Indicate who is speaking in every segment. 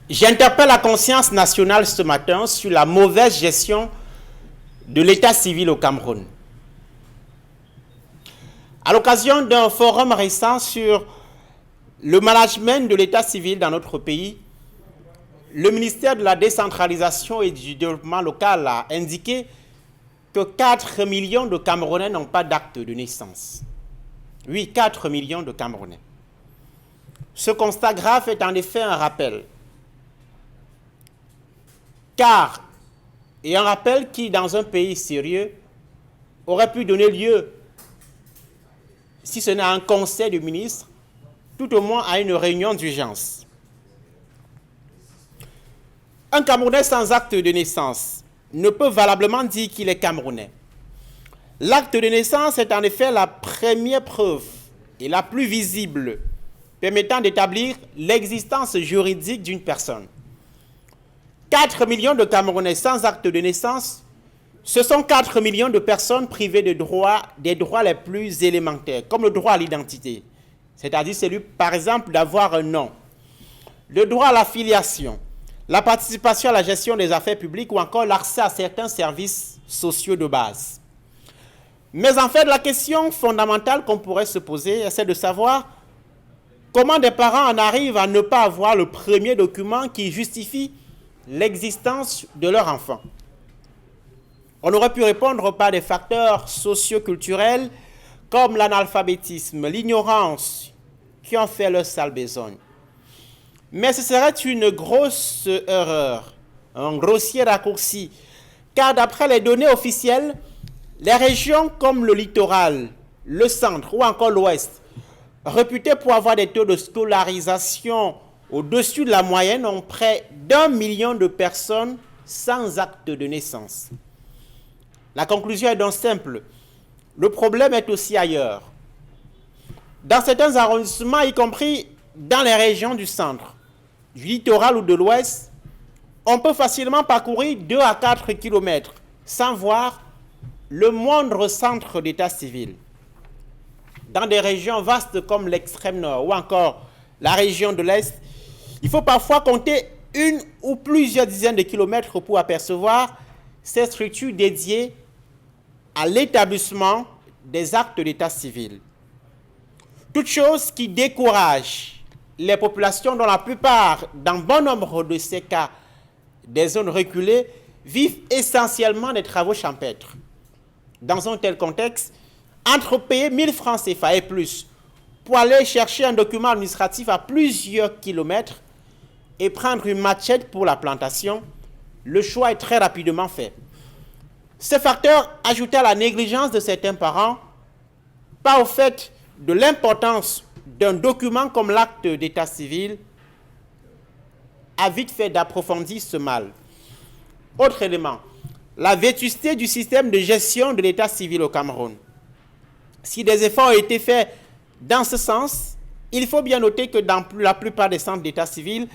Speaker 1: J'interpelle la conscience nationale ce matin sur la mauvaise gestion de l'état civil au Cameroun. À l'occasion d'un forum récent sur le management de l'état civil dans notre pays, le ministère de la décentralisation et du développement local a indiqué que 4 millions de Camerounais n'ont pas d'acte de naissance. Oui, 4 millions de Camerounais. Ce constat grave est en effet un rappel. Et un rappel qui, dans un pays sérieux, aurait pu donner lieu, si ce n'est à un conseil de ministres, tout au moins à une réunion d'urgence. Un Camerounais sans acte de naissance ne peut valablement dire qu'il est Camerounais. L'acte de naissance est en effet la première preuve et la plus visible permettant d'établir l'existence juridique d'une personne. 4 millions de Camerounais sans acte de naissance, ce sont 4 millions de personnes privées de droits, des droits les plus élémentaires, comme le droit à l'identité, c'est-à-dire celui, par exemple, d'avoir un nom, le droit à la filiation, la participation à la gestion des affaires publiques ou encore l'accès à certains services sociaux de base. Mais en fait, la question fondamentale qu'on pourrait se poser, c'est de savoir comment des parents en arrivent à ne pas avoir le premier document qui justifie l'existence de leur enfant. On aurait pu répondre par des facteurs socio-culturels comme l'analphabétisme, l'ignorance, qui ont fait leur sale besogne. Mais ce serait une grosse erreur, un grossier raccourci, car d'après les données officielles, les régions comme le littoral, le centre ou encore l'ouest, réputées pour avoir des taux de scolarisation au-dessus de la moyenne, ont près d'1 million de personnes sans acte de naissance. La conclusion est donc simple. Le problème est aussi ailleurs. Dans certains arrondissements, y compris dans les régions du centre, du littoral ou de l'ouest, on peut facilement parcourir 2 à 4 kilomètres sans voir le moindre centre d'état civil. Dans des régions vastes comme l'extrême nord ou encore la région de l'est, il faut parfois compter une ou plusieurs dizaines de kilomètres pour apercevoir ces structures dédiées à l'établissement des actes d'état civil. Toute chose qui décourage les populations dont la plupart, dans bon nombre de ces cas, des zones reculées, vivent essentiellement des travaux champêtres. Dans un tel contexte, entre payer 1000 francs CFA et plus pour aller chercher un document administratif à plusieurs kilomètres et prendre une machette pour la plantation, le choix est très rapidement fait. Ce facteur, ajouté à la négligence de certains parents, pas au fait de l'importance d'un document comme l'acte d'état civil, a vite fait d'approfondir ce mal. Autre élément, la vétusté du système de gestion de l'état civil au Cameroun. Si des efforts ont été faits dans ce sens, il faut bien noter que dans la plupart des centres d'état civil,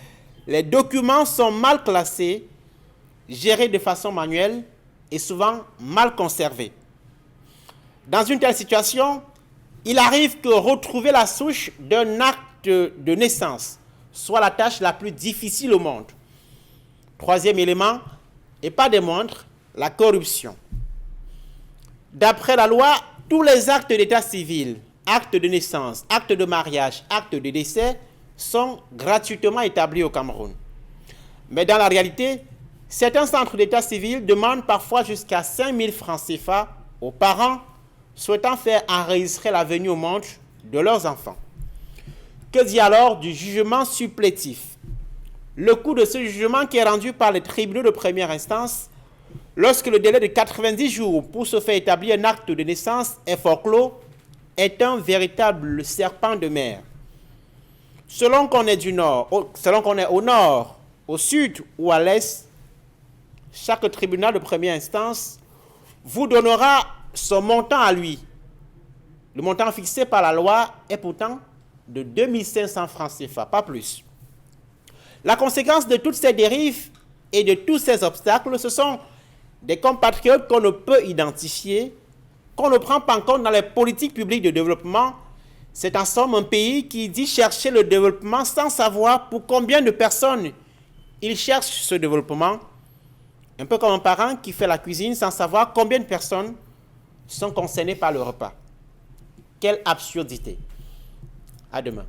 Speaker 1: les documents sont mal classés, gérés de façon manuelle et souvent mal conservés. Dans une telle situation, il arrive que retrouver la souche d'un acte de naissance soit la tâche la plus difficile au monde. Troisième élément, et pas des moindres, la corruption. D'après la loi, tous les actes d'état civil, actes de naissance, actes de mariage, actes de décès, sont gratuitement établis au Cameroun. Mais dans la réalité, certains centres d'état civil demandent parfois jusqu'à 5 000 francs CFA aux parents souhaitant faire enregistrer la venue au monde de leurs enfants. Que dire alors du jugement supplétif? Le coût de ce jugement qui est rendu par les tribunaux de première instance, lorsque le délai de 90 jours pour se faire établir un acte de naissance est forclos, est un véritable serpent de mer. Selon qu'on est au nord, au sud ou à l'est, chaque tribunal de première instance vous donnera son montant à lui. Le montant fixé par la loi est pourtant de 2500 francs CFA, pas plus. La conséquence de toutes ces dérives et de tous ces obstacles, ce sont des compatriotes qu'on ne peut identifier, qu'on ne prend pas en compte dans les politiques publiques de développement. C'est en somme un pays qui dit chercher le développement sans savoir pour combien de personnes Il cherche ce développement, un peu comme un parent qui fait la cuisine sans savoir combien de personnes sont concernées par le repas. Quelle absurdité. À demain.